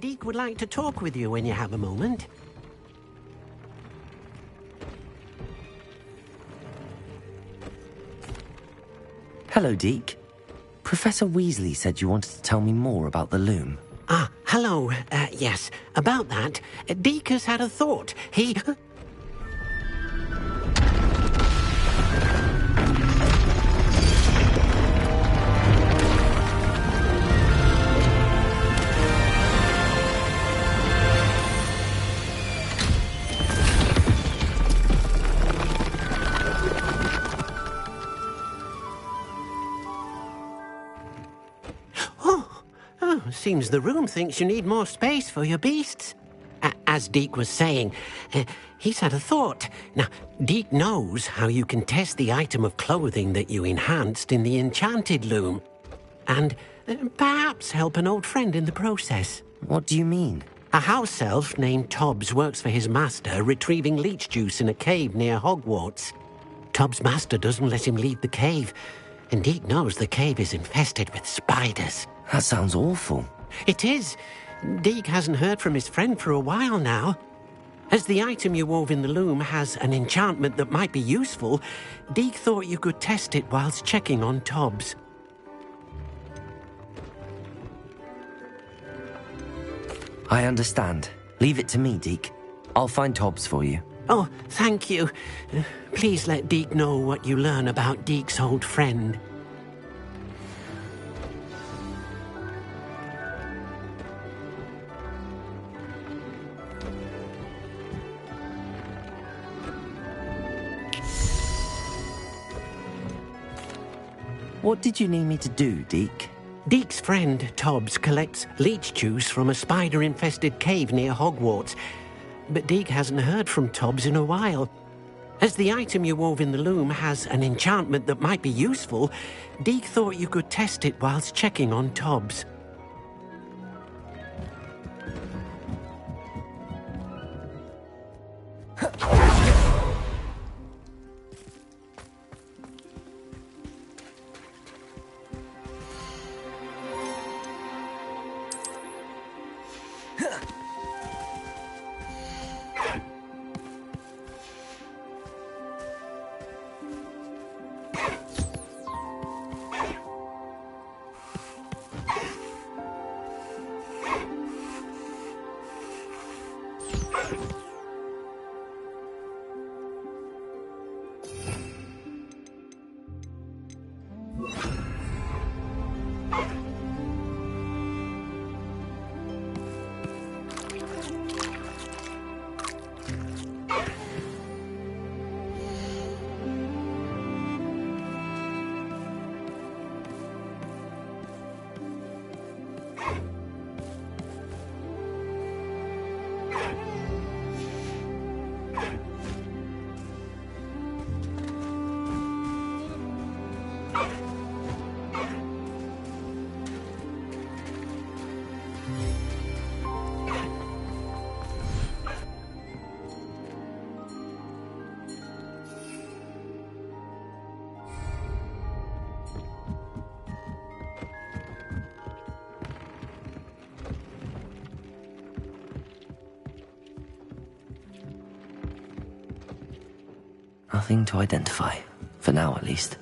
Deke would like to talk with you when you have a moment. Hello, Deke. Professor Weasley said you wanted to tell me more about the loom. Ah, hello. Yes, about that. Deke has had a thought. He... Seems the room thinks you need more space for your beasts. As Deke was saying, he's had a thought. Now, Deke knows how you can test the item of clothing that you enhanced in the enchanted loom. And perhaps help an old friend in the process. What do you mean? A house elf named Tobbs works for his master, retrieving leech juice in a cave near Hogwarts. Tobbs' master doesn't let him leave the cave, and Deke knows the cave is infested with spiders. That sounds awful. It is. Deke hasn't heard from his friend for a while now. As the item you wove in the loom has an enchantment that might be useful, Deke thought you could test it whilst checking on Tobbs. I understand. Leave it to me, Deke. I'll find Tobbs for you. Oh, thank you. Please let Deke know what you learn about Deke's old friend. What did you need me to do, Deke? Deke's friend, Tobbs, collects leech juice from a spider-infested cave near Hogwarts. But Deke hasn't heard from Tobbs in a while. As the item you wove in the loom has an enchantment that might be useful, Deke thought you could test it whilst checking on Tobbs. Nothing to identify. For now, at least.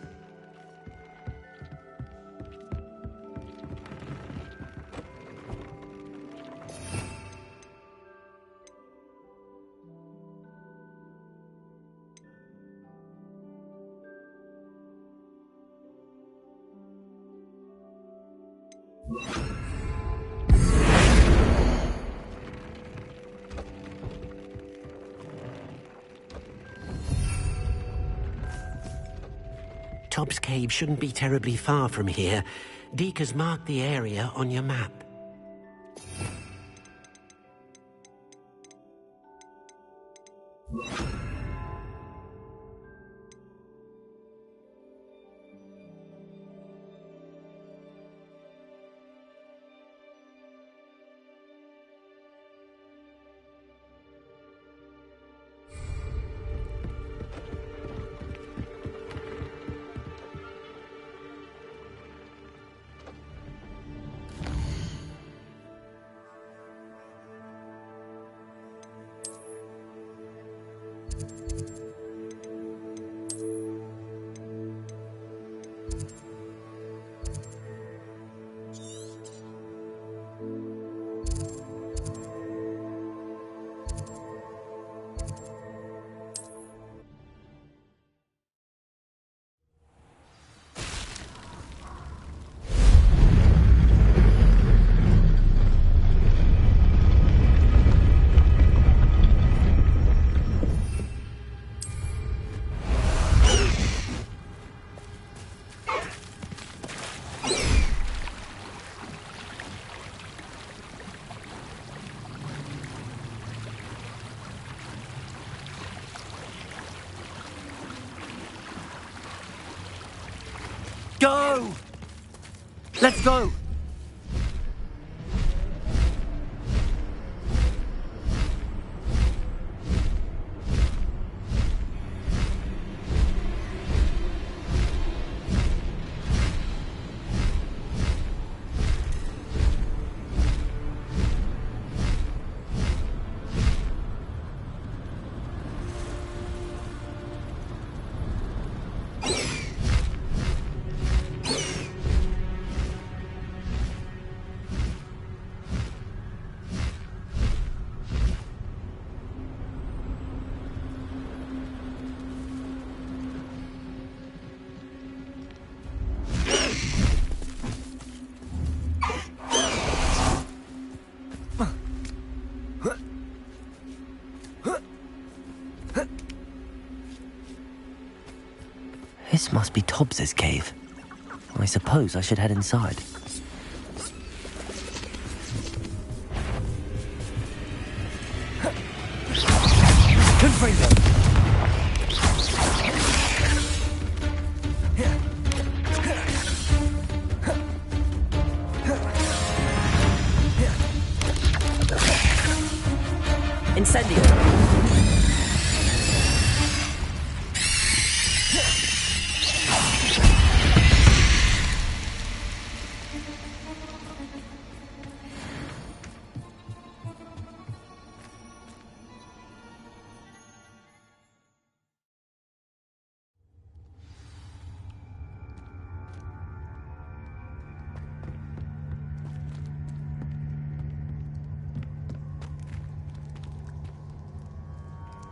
Tobbs Cave shouldn't be terribly far from here. Deke has marked the area on your map. go! Let's go! This must be Tobbs's cave. I suppose I should head inside. Confringo! Incendio!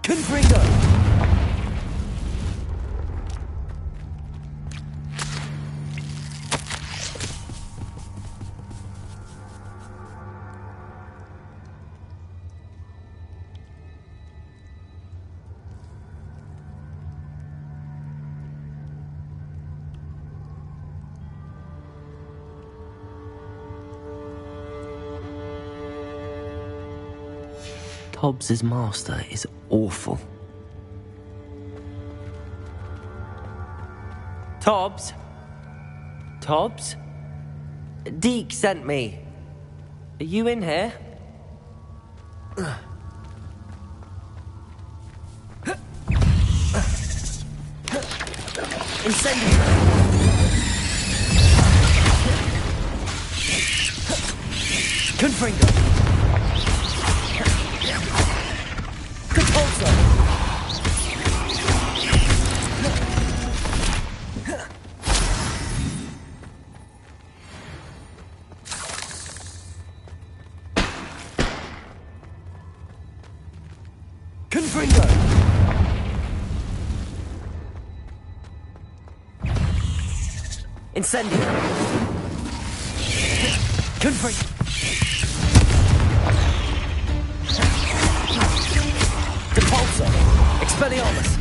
Confringo! Tobbs's master is awful. Tobbs? Tobbs? Deke sent me. Are you in here? Incendio! Confringo! Compulso! Confringo! Incendio! Confringo! Compulso! Expelliarmus!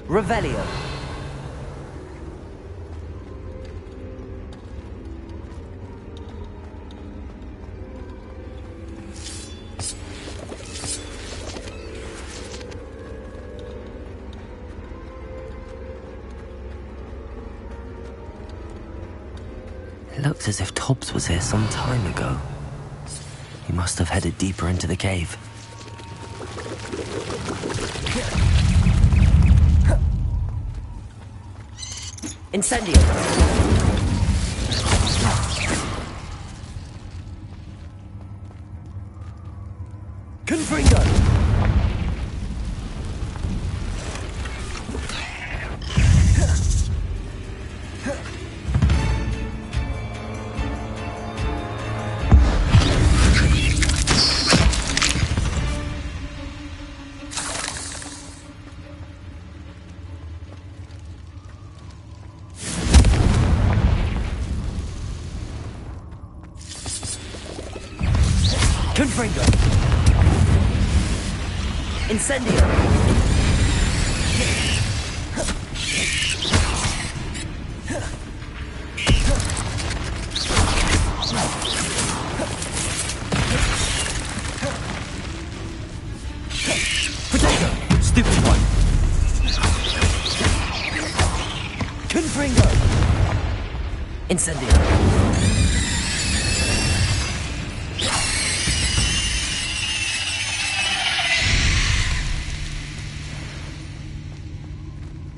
Revelio. It looks as if Tobbs was here some time ago. He must have headed deeper into the cave. Incendio! Confringo! Confringo! Incendio! Confringo! Incendio!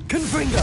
Confringo!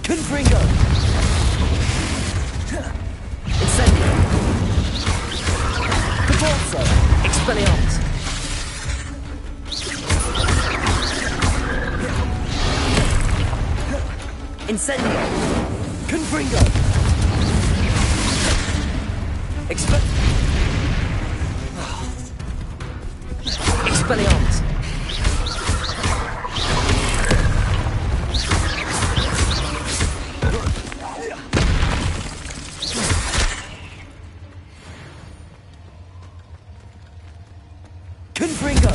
Confringo! Incendio! Caporzo! Expelliarmus! Incendio! Confringo! Expelliarmus! Confringo!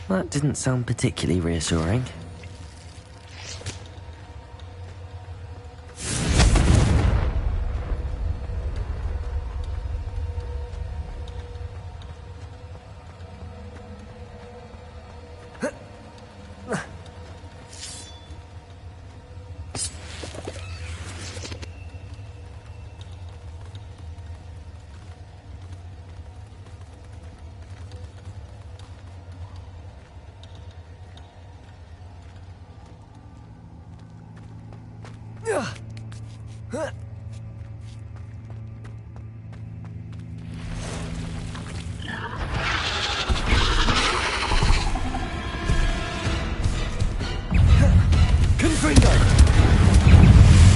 That didn't sound particularly reassuring. Confringo!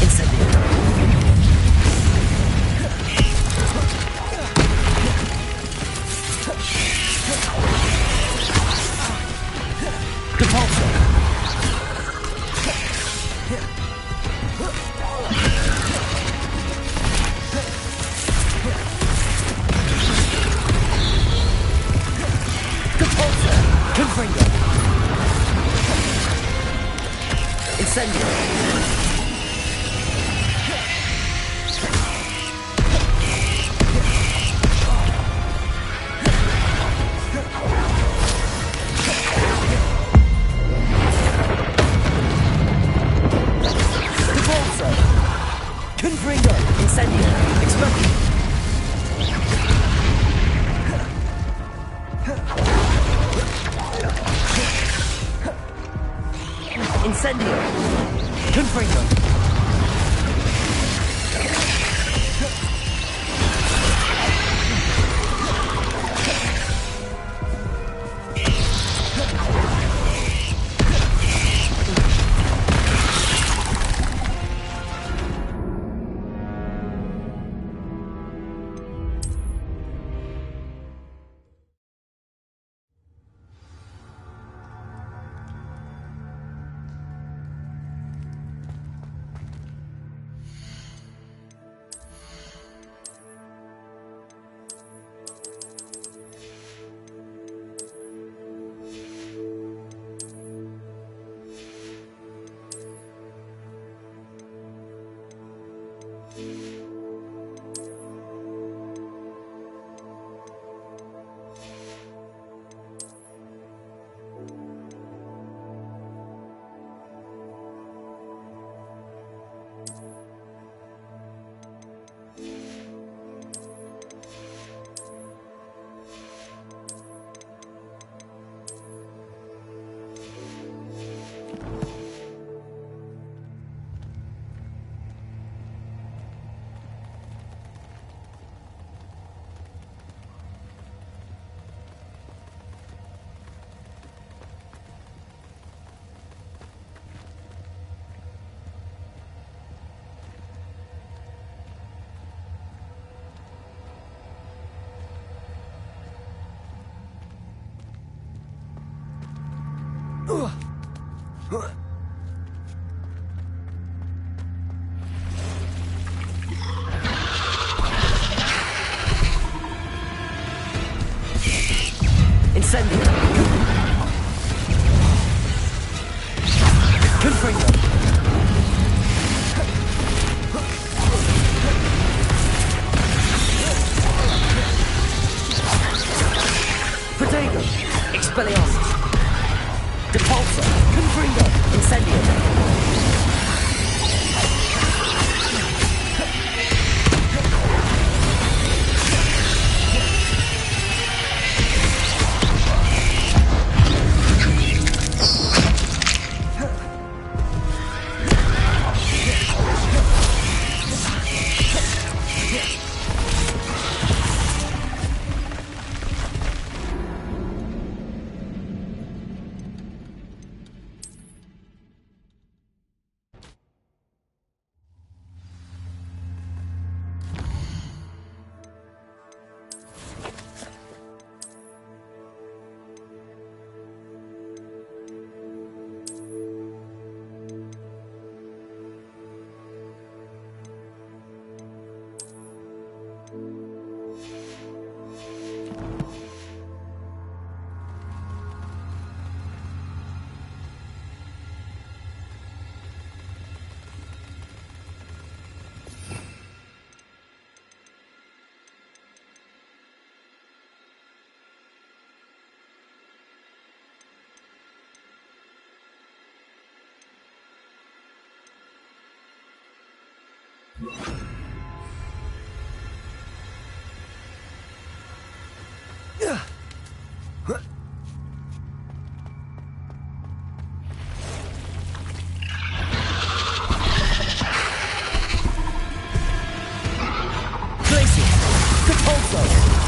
Incendio! Caporzo! Confringo! Incendio! Caporzo! Confringo! Incendio! Expelliarmus! Incendio! Confringo! Incendio! Confringo! Protego! Expelliarmus! Depulso! Confringo! Incendio!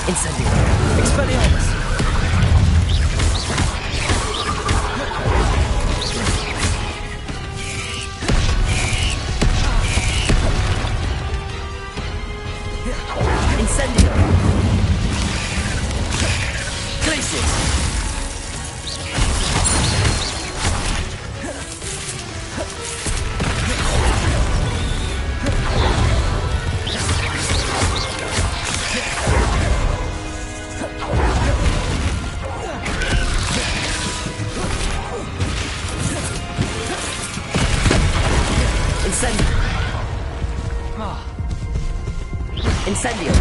Incendio! Expelliarmus! Incendio! Glacius! Incendio!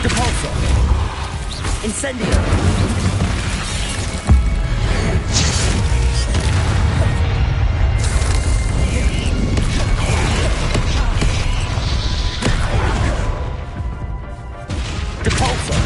Depulsor! Incendio! Depulsor!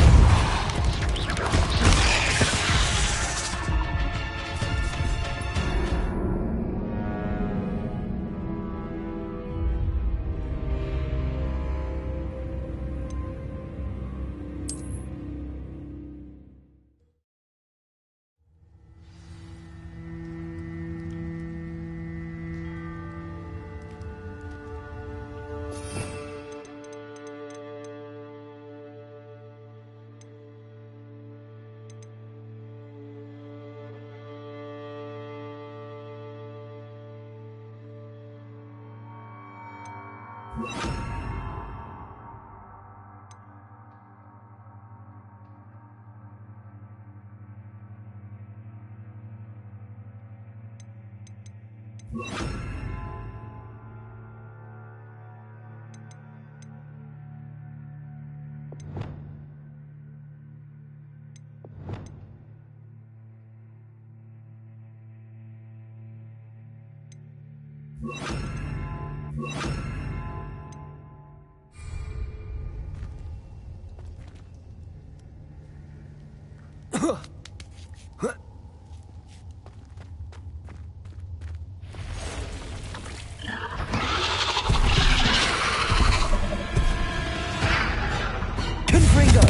Confringo!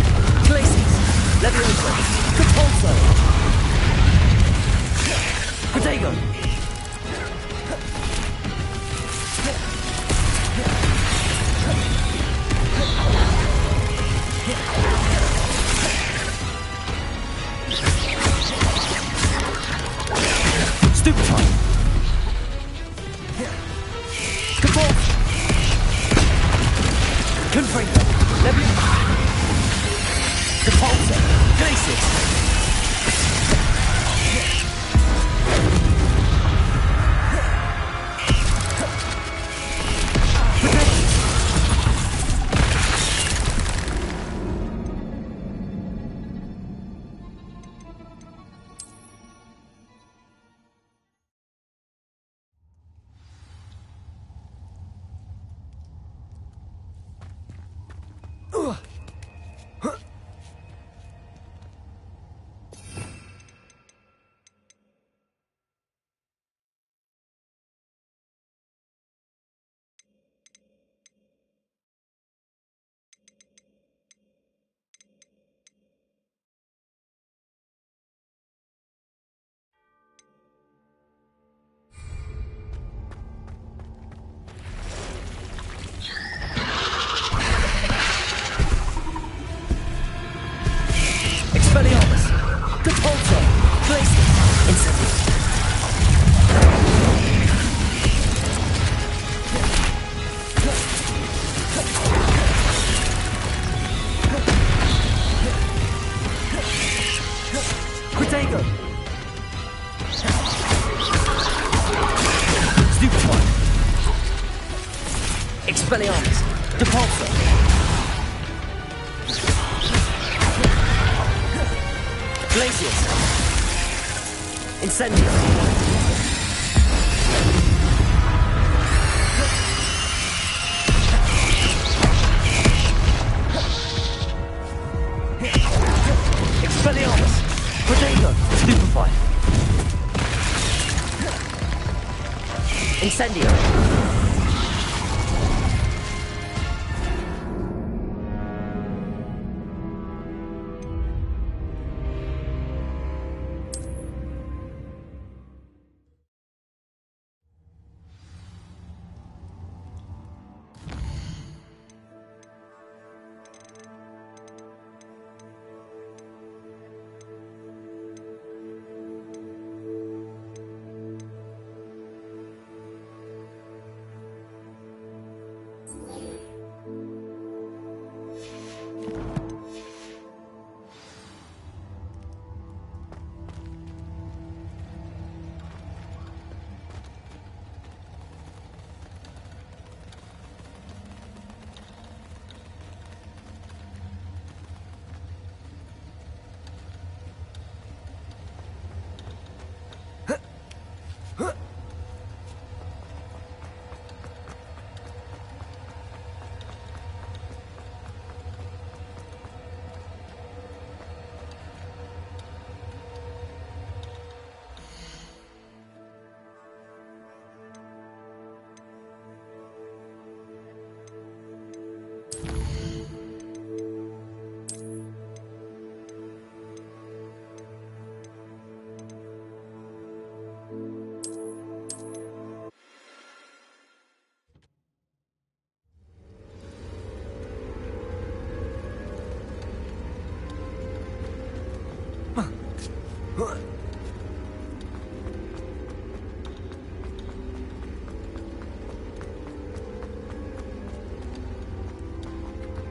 Glacius! Levioso! Depulso! Protego! Stupefy! Depulso! Confringo! Levioso! Depulso! Glacius! Expelliarmus! Depulso! Glacius! Incendio! Protego! Stupefy! Expelliarmus! Depulso! Glacius! Incendio! Expelliarmus! Protego! Stupefy! Incendio!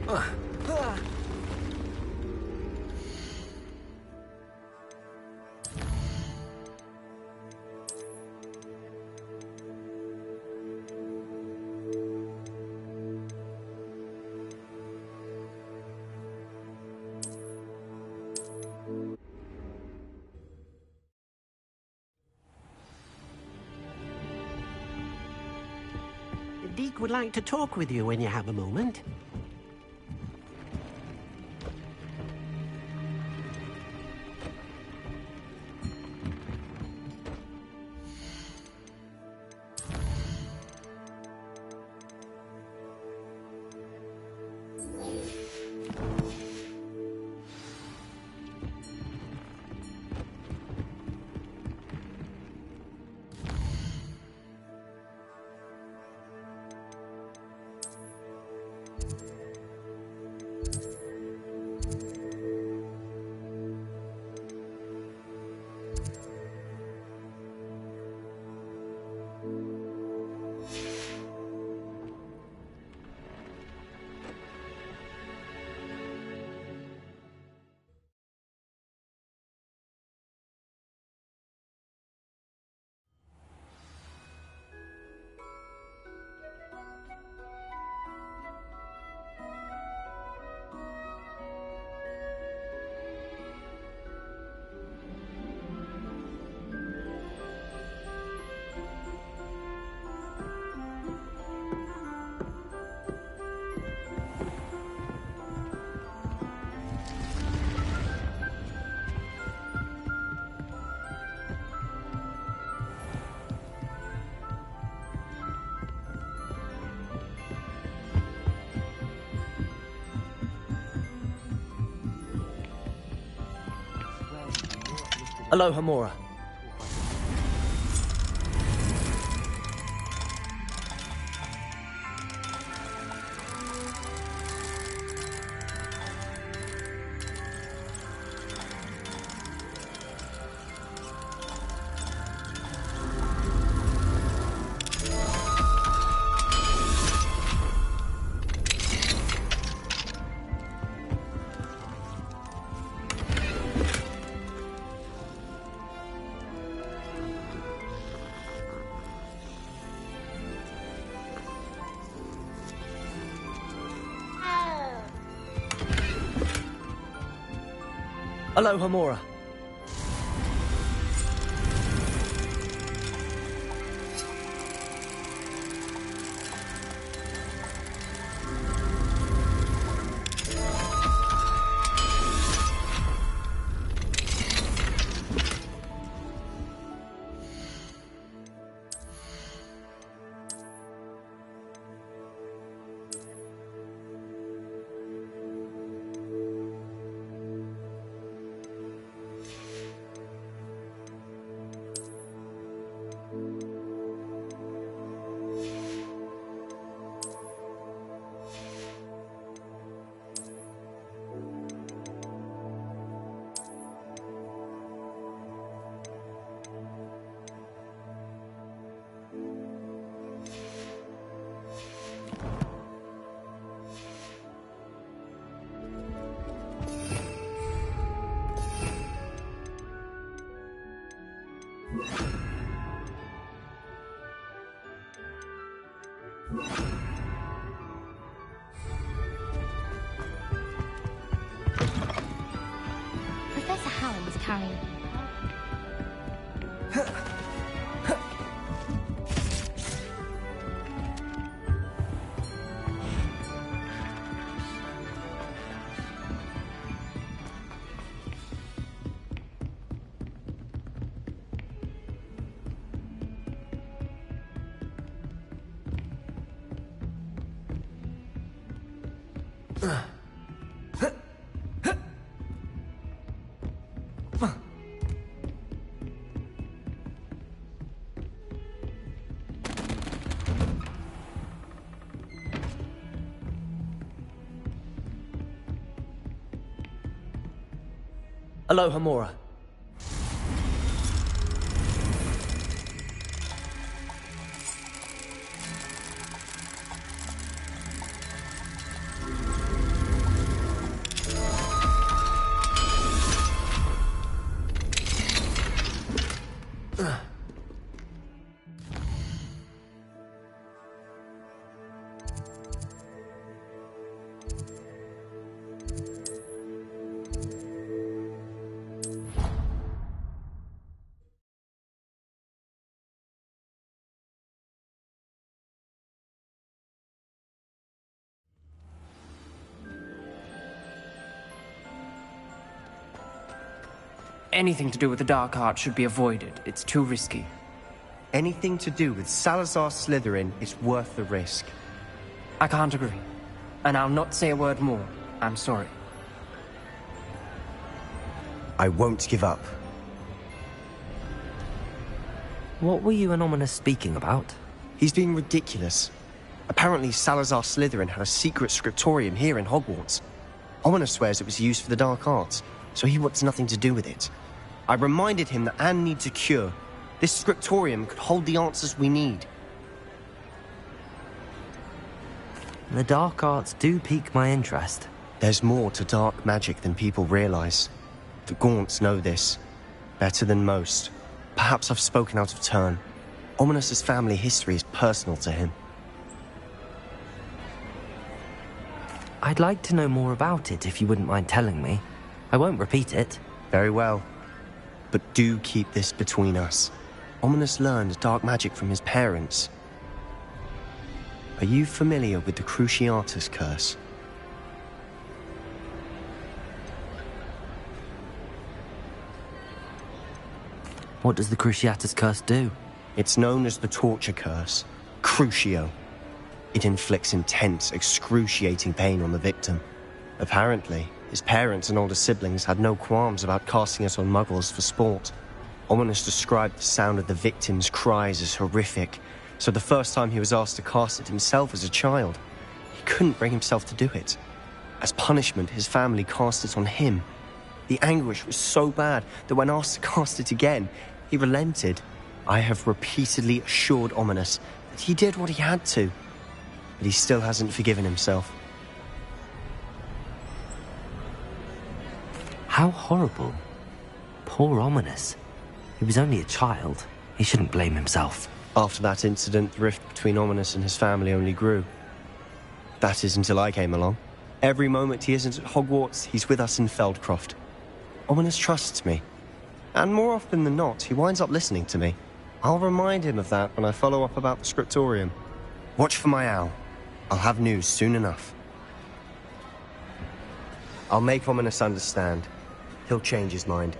Deke would like to talk with you when you have a moment. Aloha Mora. Aloha Mora. Professor Howard was carrying. Aloha Mora. anything to do with the dark art should be avoided. It's too risky. Anything to do with Salazar Slytherin is worth the risk. I can't agree. And I'll not say a word more. I'm sorry. I won't give up. What were you and Ominous speaking about? He's being ridiculous. Apparently Salazar Slytherin had a secret scriptorium here in Hogwarts. Ominous swears it was used for the dark arts, so he wants nothing to do with it. I reminded him that Anne needs a cure. This scriptorium could hold the answers we need. The dark arts do pique my interest. There's more to dark magic than people realize. The Gaunts know this. Better than most. Perhaps I've spoken out of turn. Ominous's family history is personal to him. I'd like to know more about it if you wouldn't mind telling me. I won't repeat it. Very well. But do keep this between us. Ominous learned dark magic from his parents. Are you familiar with the Cruciatus Curse? What does the Cruciatus Curse do? It's known as the Torture Curse. Crucio. It inflicts intense, excruciating pain on the victim. Apparently, his parents and older siblings had no qualms about casting it on muggles for sport. Ominous described the sound of the victim's cries as horrific, so the first time he was asked to cast it himself as a child, he couldn't bring himself to do it. As punishment, his family cast it on him. The anguish was so bad that when asked to cast it again, he relented. I have repeatedly assured Ominous that he did what he had to, but he still hasn't forgiven himself. How horrible. Poor Ominous. He was only a child. He shouldn't blame himself. After that incident, the rift between Ominous and his family only grew. That is until I came along. Every moment he isn't at Hogwarts, he's with us in Feldcroft. Ominous trusts me. And more often than not, he winds up listening to me. I'll remind him of that when I follow up about the scriptorium. Watch for my owl. I'll have news soon enough. I'll make Ominous understand. He'll change his mind.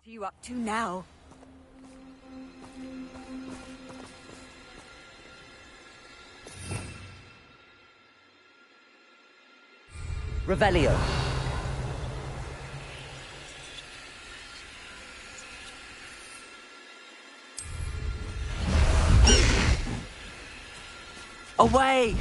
What are you up to now? Revelio. Away!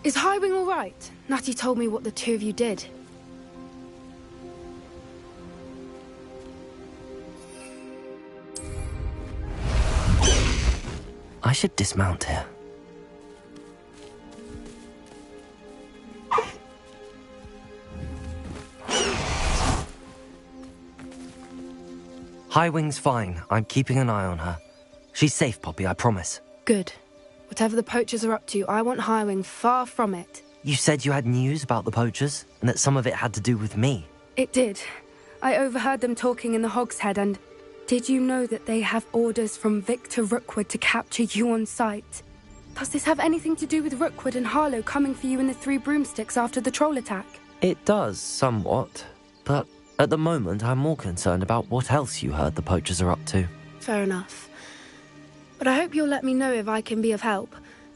Is Highwing all right? Natty told me what the two of you did. I should dismount here. Highwing's fine. I'm keeping an eye on her. She's safe, Poppy, I promise. Good. Whatever the poachers are up to, I want Highwing far from it. You said you had news about the poachers, and that some of it had to do with me. It did. I overheard them talking in the Hogshead, and did you know that they have orders from Victor Rookwood to capture you on sight? Does this have anything to do with Rookwood and Harlow coming for you in the Three Broomsticks after the troll attack? It does, somewhat. But at the moment, I'm more concerned about what else you heard the poachers are up to. Fair enough. But I hope you'll let me know if I can be of help,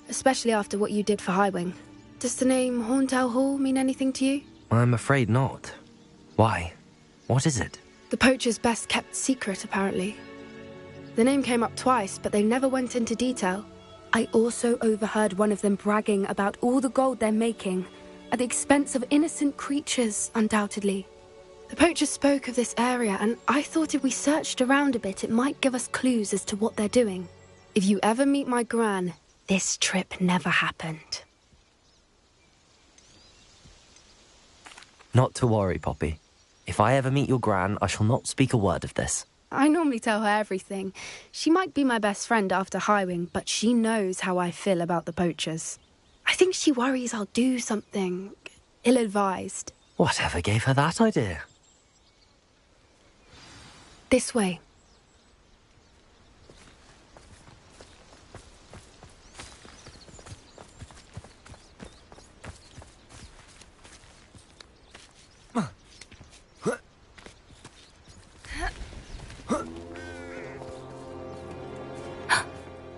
especially after what you did for Highwing. Does the name Horntail Hall mean anything to you? I'm afraid not. Why? What is it? The poacher's best kept secret, apparently. The name came up twice, but they never went into detail. I also overheard one of them bragging about all the gold they're making, at the expense of innocent creatures, undoubtedly. The poachers spoke of this area, and I thought if we searched around a bit, it might give us clues as to what they're doing. If you ever meet my gran, this trip never happened. Not to worry, Poppy. If I ever meet your gran, I shall not speak a word of this. I normally tell her everything. She might be my best friend after Highwing, but she knows how I feel about the poachers. I think she worries I'll do something ill-advised. Whatever gave her that idea? This way.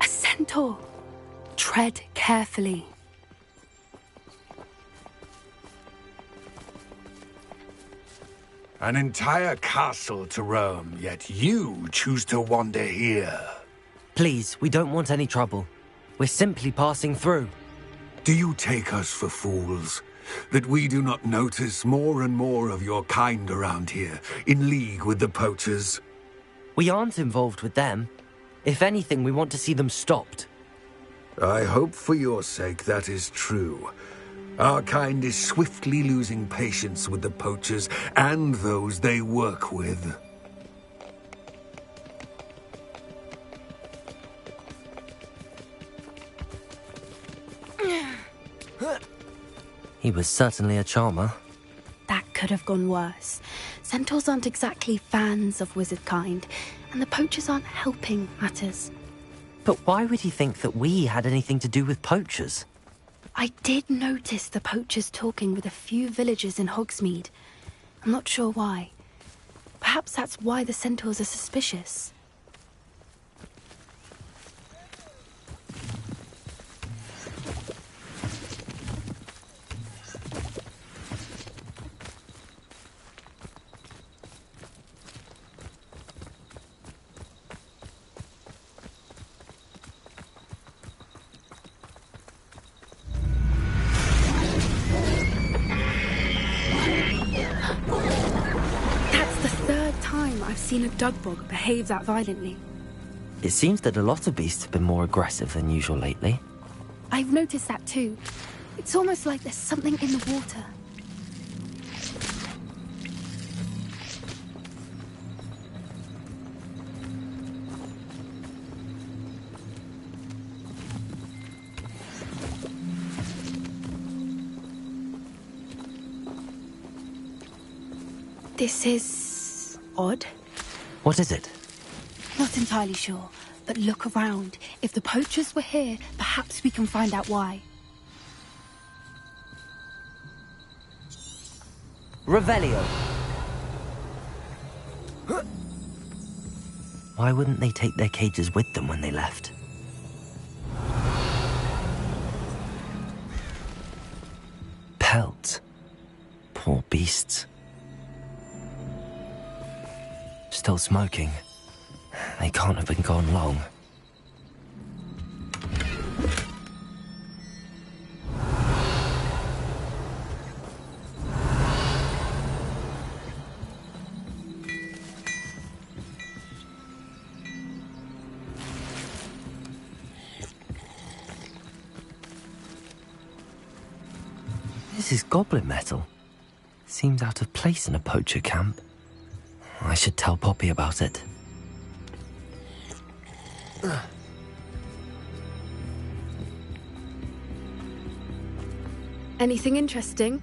A centaur. Tread carefully. An entire castle to roam, yet you choose to wander here. Please, we don't want any trouble. We're simply passing through. Do you take us for fools? That we do not notice more and more of your kind around here, in league with the poachers? We aren't involved with them. If anything, we want to see them stopped. I hope for your sake that is true. Our kind is swiftly losing patience with the poachers and those they work with. He was certainly a charmer. That could have gone worse. Centaurs aren't exactly fans of wizard kind, and the poachers aren't helping matters. But why would he think that we had anything to do with poachers? I did notice the poachers talking with a few villagers in Hogsmeade. I'm not sure why. Perhaps that's why the centaurs are suspicious. I've seen a dugbog behave that violently. It seems that a lot of beasts have been more aggressive than usual lately. I've noticed that too. It's almost like there's something in the water. This is odd. What is it? Not entirely sure, but look around. If the poachers were here, perhaps we can find out why. Revelio. Why wouldn't they take their cages with them when they left? Pelts. Poor beasts. Still smoking. They can't have been gone long. This is goblin metal. Seems out of place in a poacher camp. I should tell Poppy about it. Anything interesting?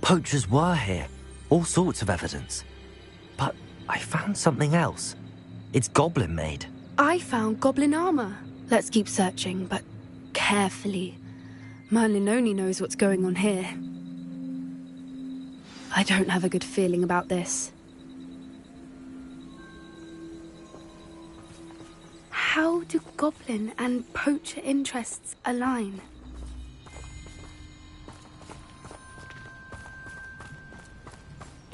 Poachers were here. All sorts of evidence. But I found something else. It's goblin made. I found goblin armor. Let's keep searching, but carefully. Merlin only knows what's going on here. I don't have a good feeling about this. How do goblin and poacher interests align?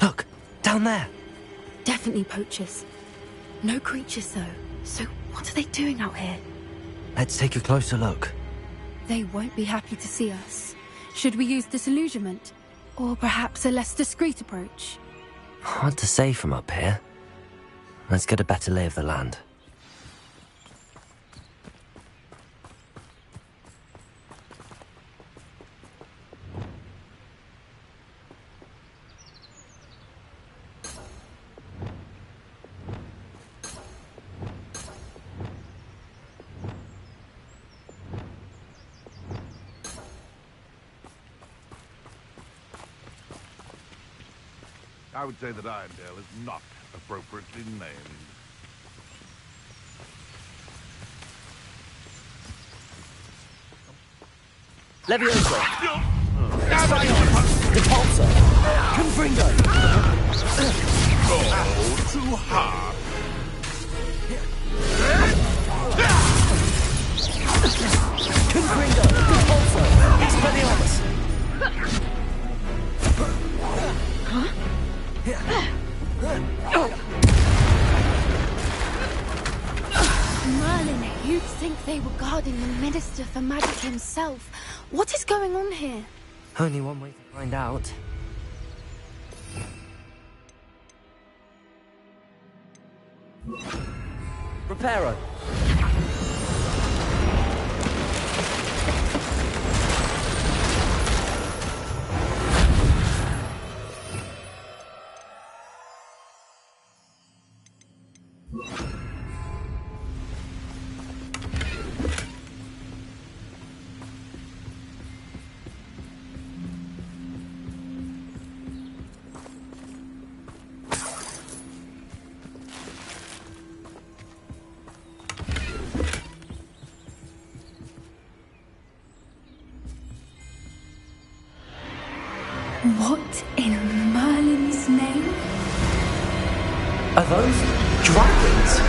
Look, down there. Definitely poachers. No creatures, though. So what are they doing out here? Let's take a closer look. They won't be happy to see us. Should we use disillusionment? Or perhaps a less discreet approach? Hard to say from up here. Let's get a better lay of the land. I would say that Irondale is not appropriately named. Levioso! Repulsor! Confringo! Oh, too hard! Confringo! Repulsor! Expelliarmus! Merlin, you'd think they were guarding the Minister for Magic himself. What is going on here? Only one way to find out. Reparo! What in Merlin's name? Are those dragons?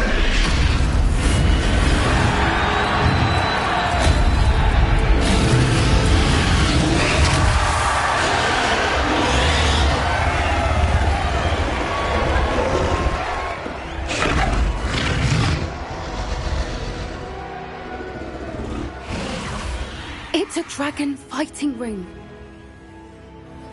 It's a dragon fighting ring.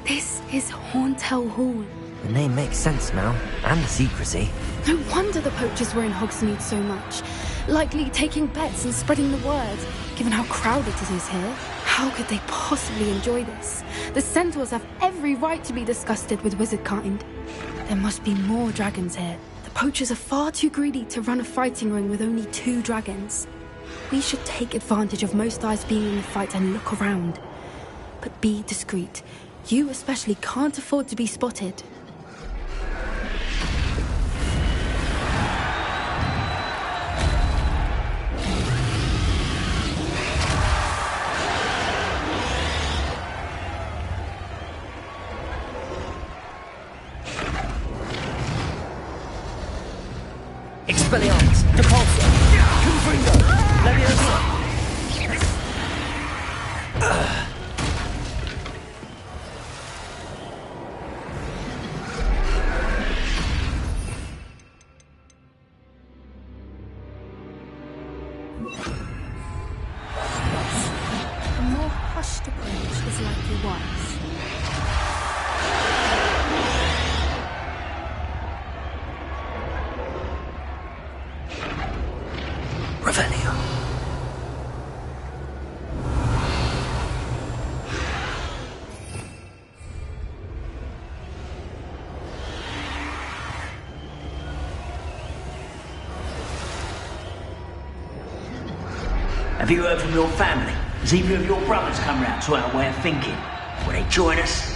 This is Hauntel Hall. The name makes sense now, and the secrecy. No wonder the poachers were in Hogsmeade so much. Likely taking bets and spreading the word, given how crowded it is here. How could they possibly enjoy this? The centaurs have every right to be disgusted with wizard kind. There must be more dragons here. The poachers are far too greedy to run a fighting ring with only 2 dragons. We should take advantage of most eyes being in the fight and look around. But be discreet. You especially can't afford to be spotted. Expelliarmus! Depulso! Confringo! Leviosa! A more hushed approach is likely wise. Revelio. Have you heard from your family? Has either of your brothers come round to our way of thinking? Will they join us?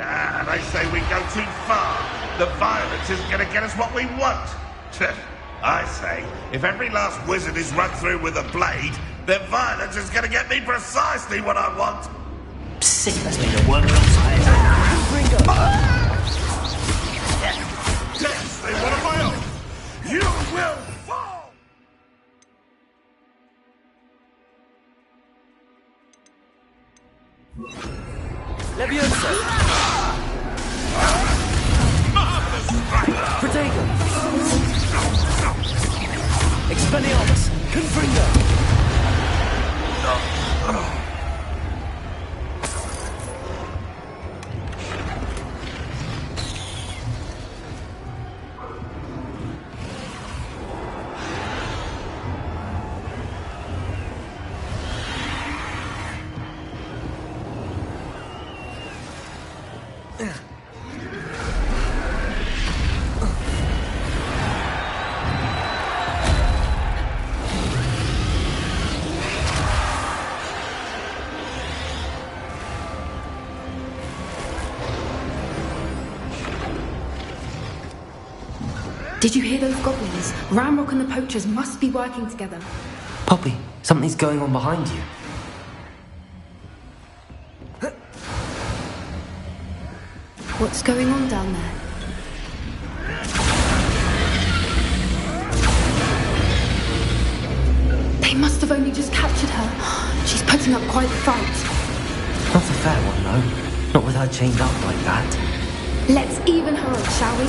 Nah, they say we go too far. The violence is gonna get us what we want. I say, if every last wizard is run through with a blade, then violence is gonna get me precisely what I want. Sick of us being to work alongside. Yes, they want my own. You will fall! Leviosa! Protego! Expelliarmus! Confringo! Did you hear those goblins? Ramrock and the poachers must be working together. Poppy, something's going on behind you. What's going on down there? They must have only just captured her. She's putting up quite the fight. Not a fair one, though. Not with her chained up like that. Let's even her up, shall we?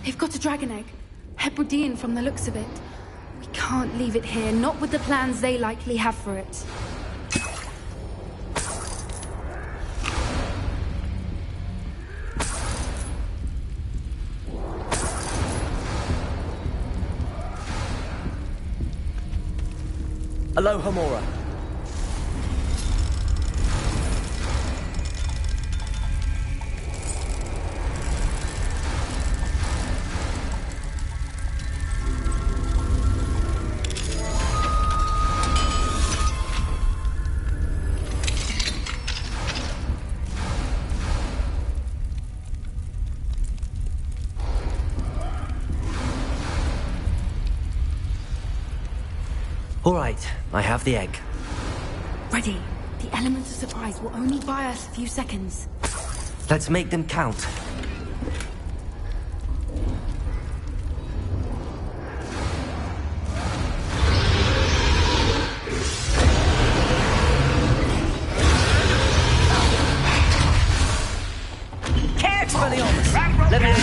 They've got a dragon egg. Hebridean from the looks of it. We can't leave it here, not with the plans they likely have for it. Aloha Mora. All right, I have the egg. Ready. The element of surprise will only buy us a few seconds. Let's make them count. Expelliarmus! Let me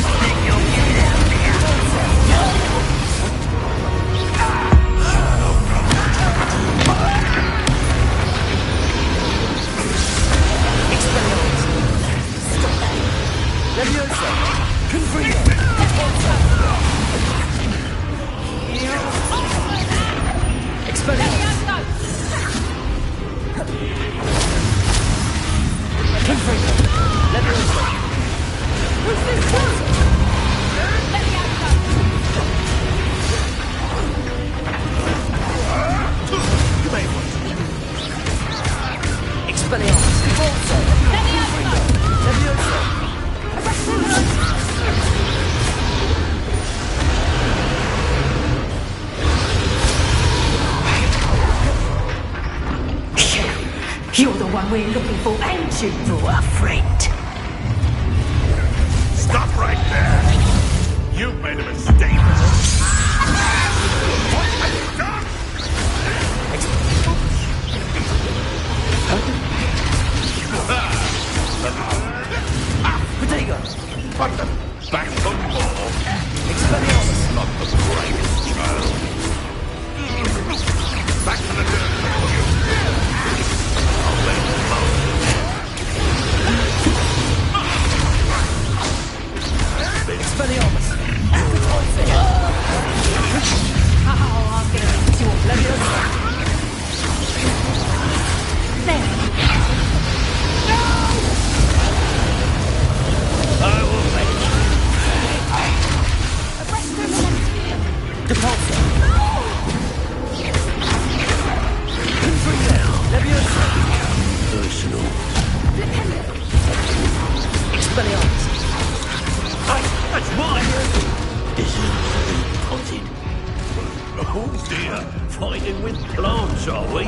You're the one we're looking for, ain't you, our friend? Stop right there! You've made a mistake. What have you done? Protego! What the? Back for more? Expelliarmus! Not the greatest child. Back to the dirt. we?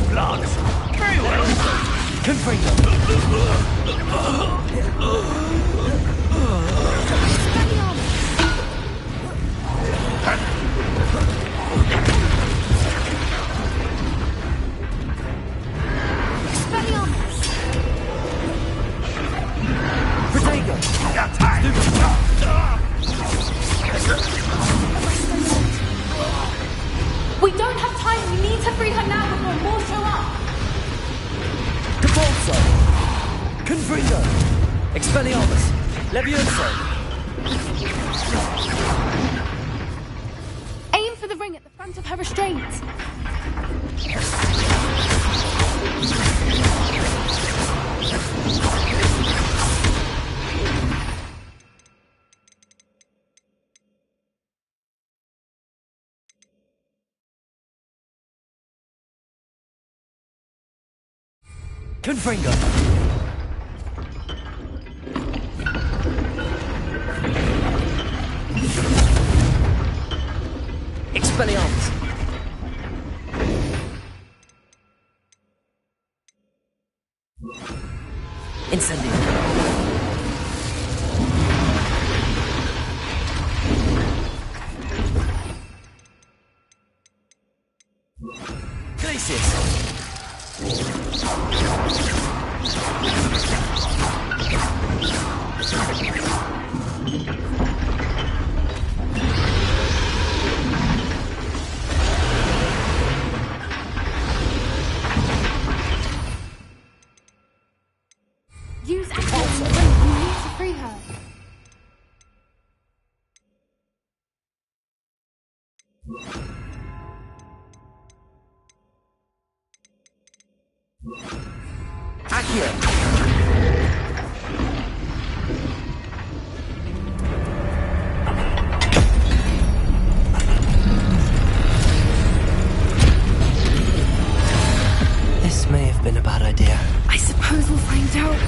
Blood. Very well. Confringo. We don't have time. We need to free her now before more show up. Capolso. Confringo. Expelliarmus. Levioso. Aim for the ring at the front of her restraints. Confringo. Expelliarmus. Incendio. Glacius. Use action on the ring. You need to free her. Accio. This may have been a bad idea. I suppose we'll find out.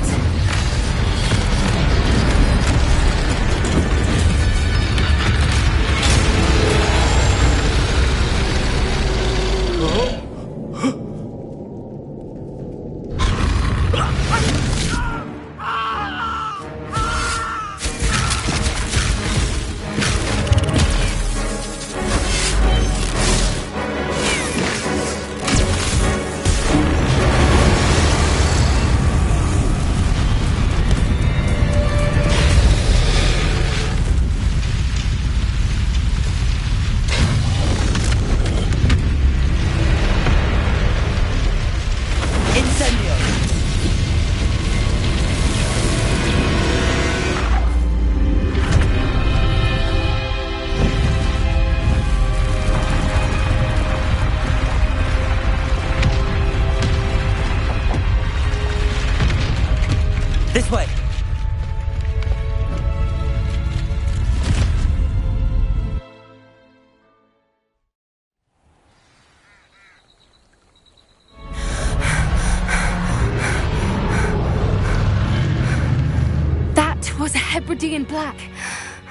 This way. That was a Hebridean black.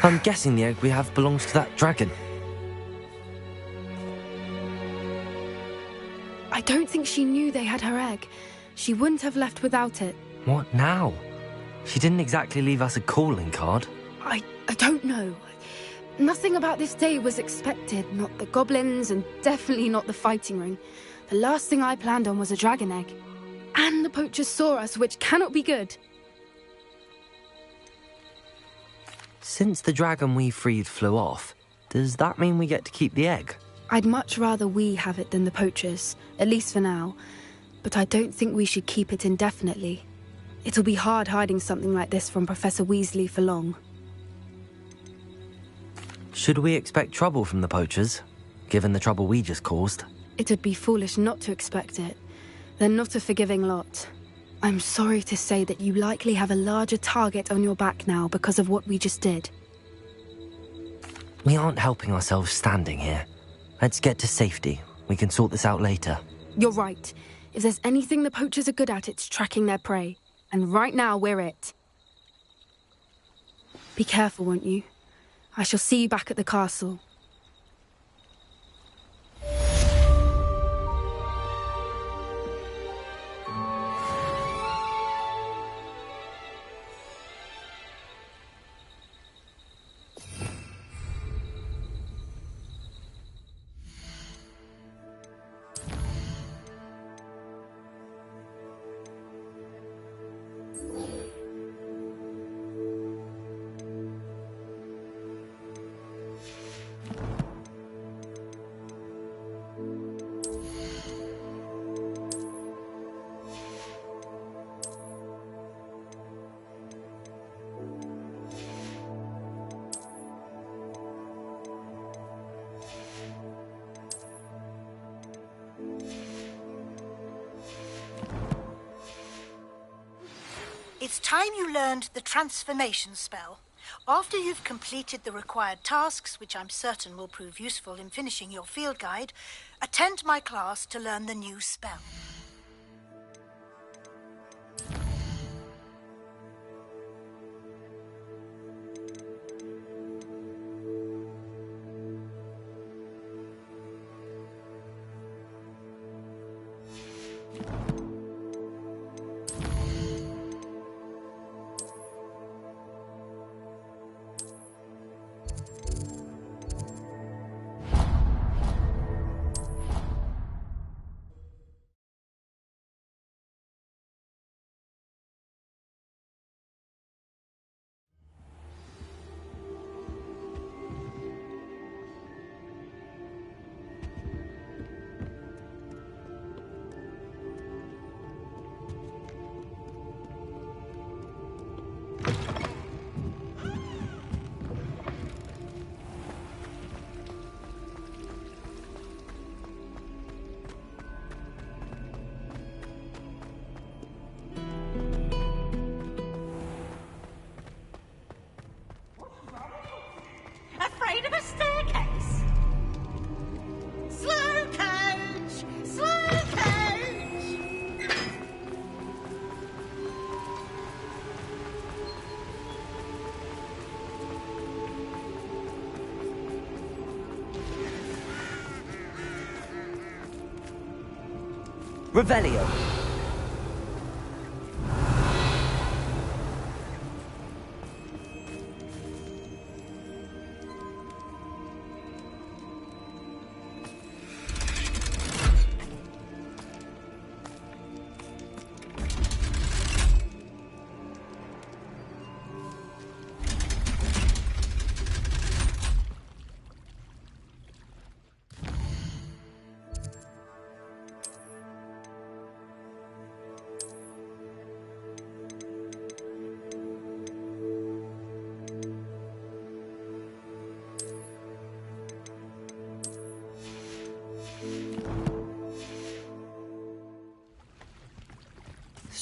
I'm guessing the egg we have belongs to that dragon. I don't think she knew they had her egg. She wouldn't have left without it. What now? She didn't exactly leave us a calling card. I don't know. Nothing about this day was expected. Not the goblins, and definitely not the fighting ring. The last thing I planned on was a dragon egg. And the poachers saw us, which cannot be good. Since the dragon we freed flew off, does that mean we get to keep the egg? I'd much rather we have it than the poachers, at least for now. But I don't think we should keep it indefinitely. It'll be hard hiding something like this from Professor Weasley for long. Should we expect trouble from the poachers, given the trouble we just caused? It'd be foolish not to expect it. They're not a forgiving lot. I'm sorry to say that you likely have a larger target on your back now because of what we just did. We aren't helping ourselves standing here. Let's get to safety. We can sort this out later. You're right. If there's anything the poachers are good at, it's tracking their prey. And right now, we're it. Be careful, won't you? I shall see you back at the castle. It's time you learned the transformation spell. After you've completed the required tasks, which I'm certain will prove useful in finishing your field guide, attend my class to learn the new spell. Afraid of a staircase? Slow coach! Slow coach! Revelio.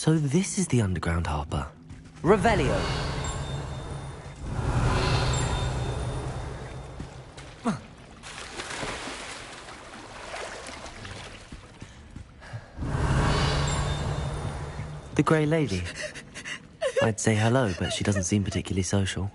So this is the underground harbour. Revelio. The Grey Lady. I'd say hello, but she doesn't seem particularly social.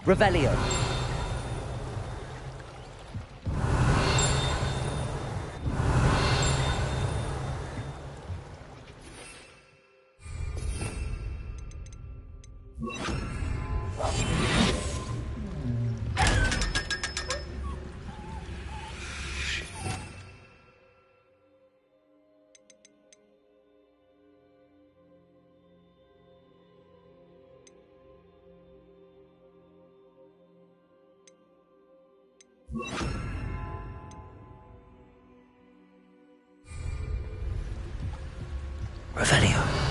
Revelio. Revelio.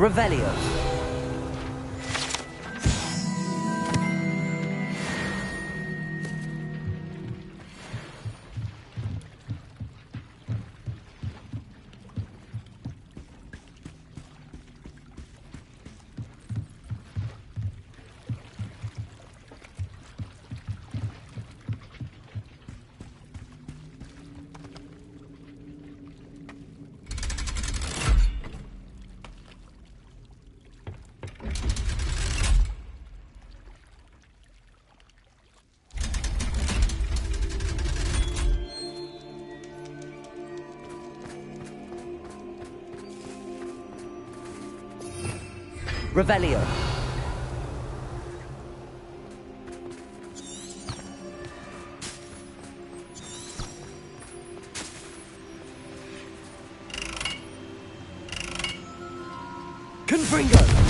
Revelio. Revelio. Confringo.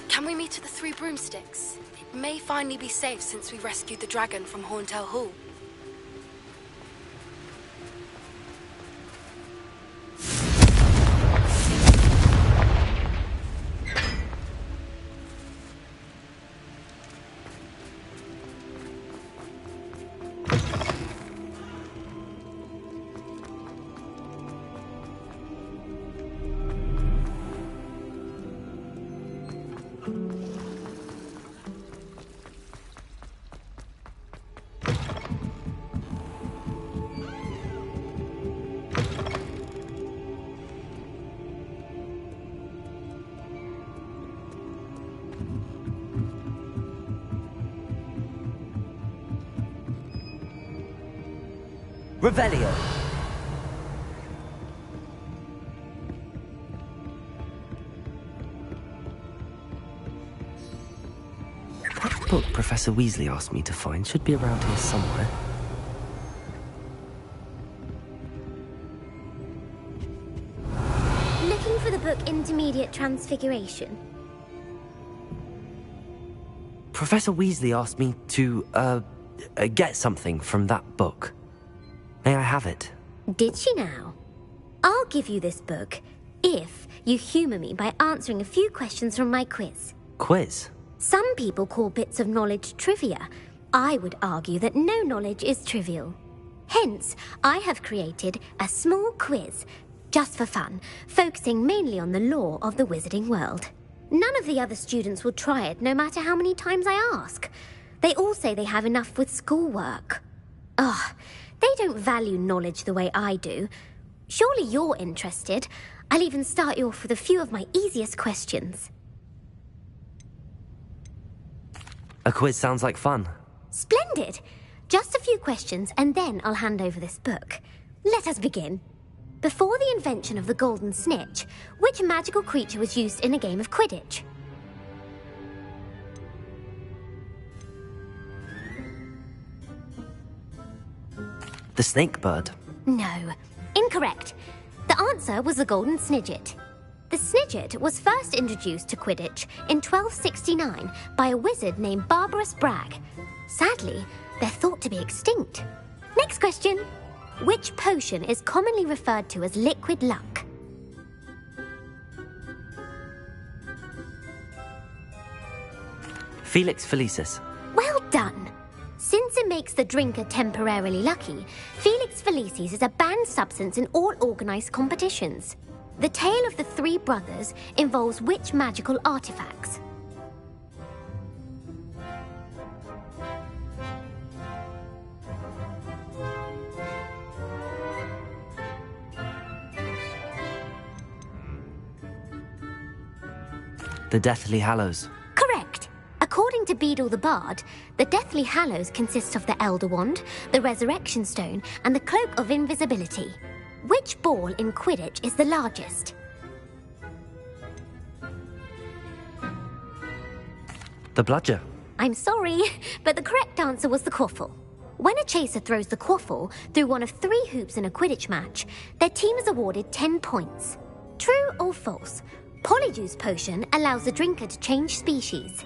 Can we meet at the Three Broomsticks? It may finally be safe since we rescued the dragon from Horntail Hall. Revelio. That book Professor Weasley asked me to find should be around here somewhere. Looking for the book Intermediate Transfiguration? Professor Weasley asked me to, get something from that book. May I have it? Did she now? I'll give you this book if you humour me by answering a few questions from my quiz. Quiz? Some people call bits of knowledge trivia. I would argue that no knowledge is trivial. Hence, I have created a small quiz, just for fun, focusing mainly on the lore of the wizarding world. None of the other students will try it, no matter how many times I ask. They all say they have enough with schoolwork. Ugh. They don't value knowledge the way I do. Surely you're interested. I'll even start you off with a few of my easiest questions. A quiz sounds like fun. Splendid! Just a few questions and then I'll hand over this book. Let us begin. Before the invention of the golden snitch, which magical creature was used in a game of Quidditch? The snake bird. No. Incorrect. The answer was the golden snidget. The The Snidget was first introduced to Quidditch in 1269 by a wizard named Barbarous Bragg. Sadly, they're thought to be extinct. Next question. Which potion is commonly referred to as liquid luck? Felix Felicis. Well done. Since it makes the drinker temporarily lucky, Felix Felicis is a banned substance in all organised competitions. The tale of the three brothers involves which magical artifacts? The Deathly Hallows. Correct. According to Beadle the Bard, the Deathly Hallows consists of the Elder Wand, the Resurrection Stone, and the Cloak of Invisibility. Which ball in Quidditch is the largest? The Bludger. I'm sorry, but the correct answer was the Quaffle. When a chaser throws the Quaffle through one of 3 hoops in a Quidditch match, their team is awarded 10 points. True or false? Polyjuice Potion allows the drinker to change species.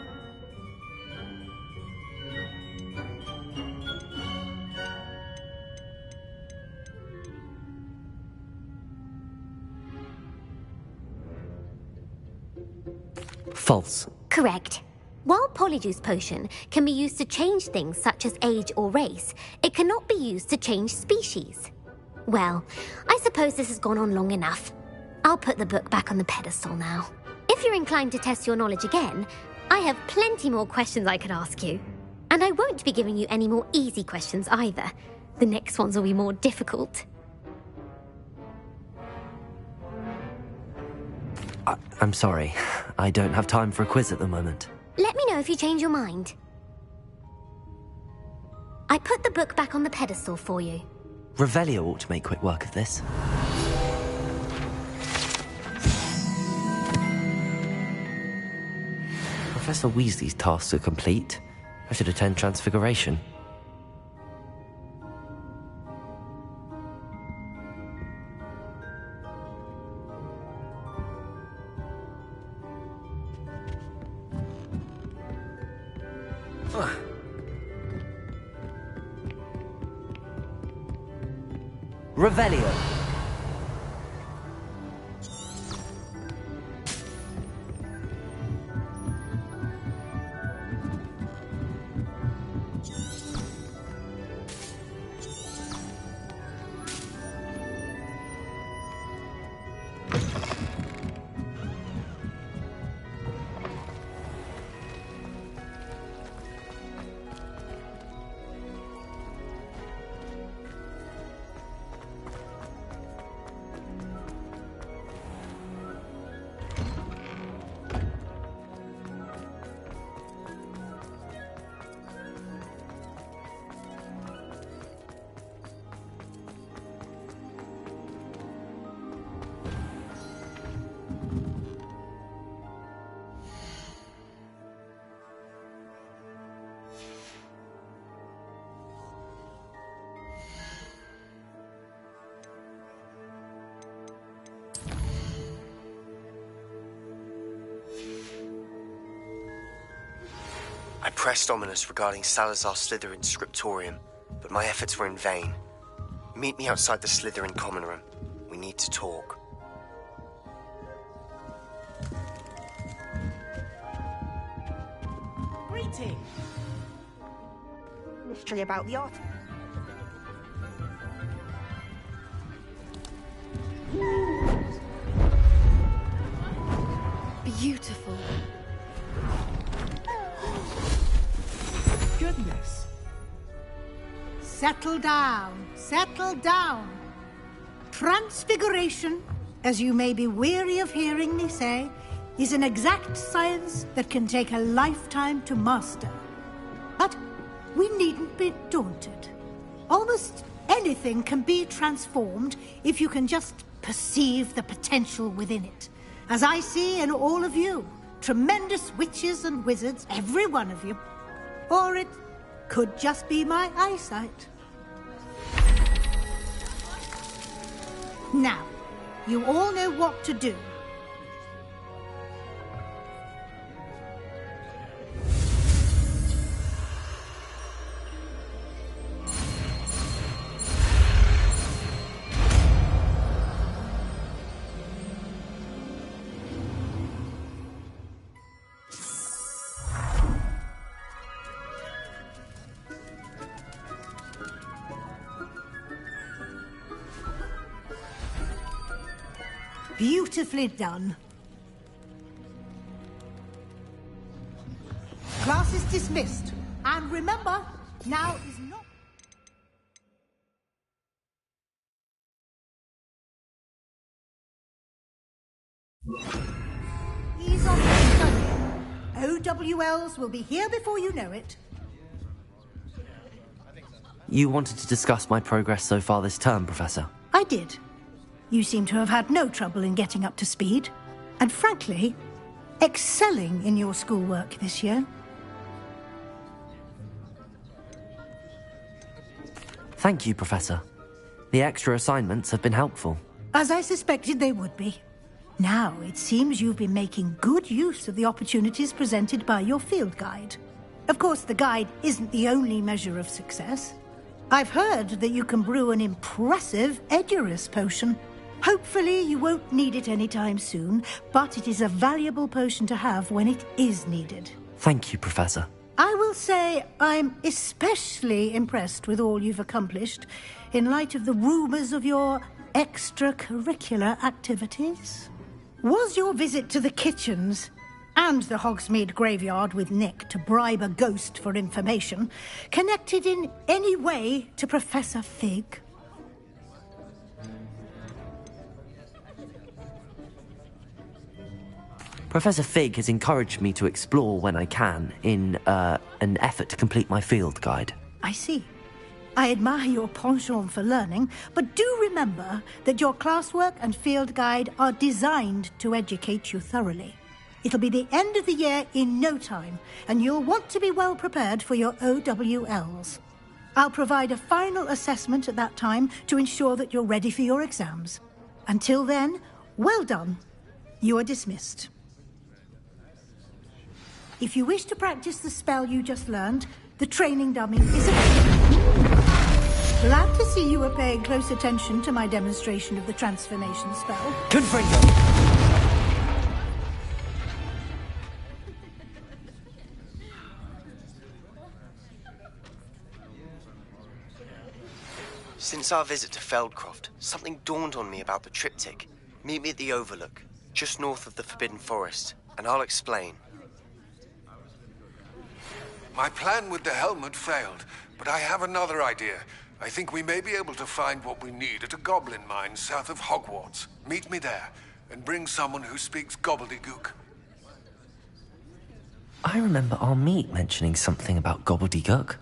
False. Correct. While Polyjuice Potion can be used to change things such as age or race, it cannot be used to change species. Well, I suppose this has gone on long enough. I'll put the book back on the pedestal now. If you're inclined to test your knowledge again, I have plenty more questions I could ask you. And I won't be giving you any more easy questions either. The next ones will be more difficult. I'm sorry. I don't have time for a quiz at the moment. Let me know if you change your mind. I put the book back on the pedestal for you. Revelio ought to make quick work of this. Professor Weasley's tasks are complete. I should attend Transfiguration. Revelio. I pressed Ominous regarding Salazar Slytherin's scriptorium, but my efforts were in vain. Meet me outside the Slytherin common room. We need to talk. Greeting. Mystery about the art. Beautiful. Goodness. Settle down. Settle down. Transfiguration, as you may be weary of hearing me say, is an exact science that can take a lifetime to master. But we needn't be daunted. Almost anything can be transformed if you can just perceive the potential within it. As I see in all of you, tremendous witches and wizards, every one of you. Or it could just be my eyesight. Now, you all know what to do. Beautifully done. Class is dismissed. And remember, now is not... Ease off the study. OWLs will be here before you know it. You wanted to discuss my progress so far this term, Professor? I did. You seem to have had no trouble in getting up to speed. And frankly, excelling in your schoolwork this year. Thank you, Professor. The extra assignments have been helpful. As I suspected they would be. Now, it seems you've been making good use of the opportunities presented by your field guide. Of course, the guide isn't the only measure of success. I've heard that you can brew an impressive Edurus potion. Hopefully, you won't need it anytime soon, but it is a valuable potion to have when it is needed. Thank you, Professor. I will say I'm especially impressed with all you've accomplished in light of the rumors of your extracurricular activities. Was your visit to the kitchens and the Hogsmeade graveyard with Nick to bribe a ghost for information connected in any way to Professor Fig? Professor Fig has encouraged me to explore when I can in an effort to complete my field guide. I see. I admire your penchant for learning, but do remember that your classwork and field guide are designed to educate you thoroughly. It'll be the end of the year in no time, and you'll want to be well prepared for your OWLs. I'll provide a final assessment at that time to ensure that you're ready for your exams. Until then, well done. You are dismissed. If you wish to practice the spell you just learned, the training dummy is available. Glad to see you are paying close attention to my demonstration of the transformation spell. Confringo! Since our visit to Feldcroft, something dawned on me about the triptych. Meet me at the Overlook, just north of the Forbidden Forest, and I'll explain. My plan with the helmet failed, but I have another idea. I think we may be able to find what we need at a goblin mine south of Hogwarts. Meet me there, and bring someone who speaks gobbledygook. I remember our meet mentioning something about gobbledygook.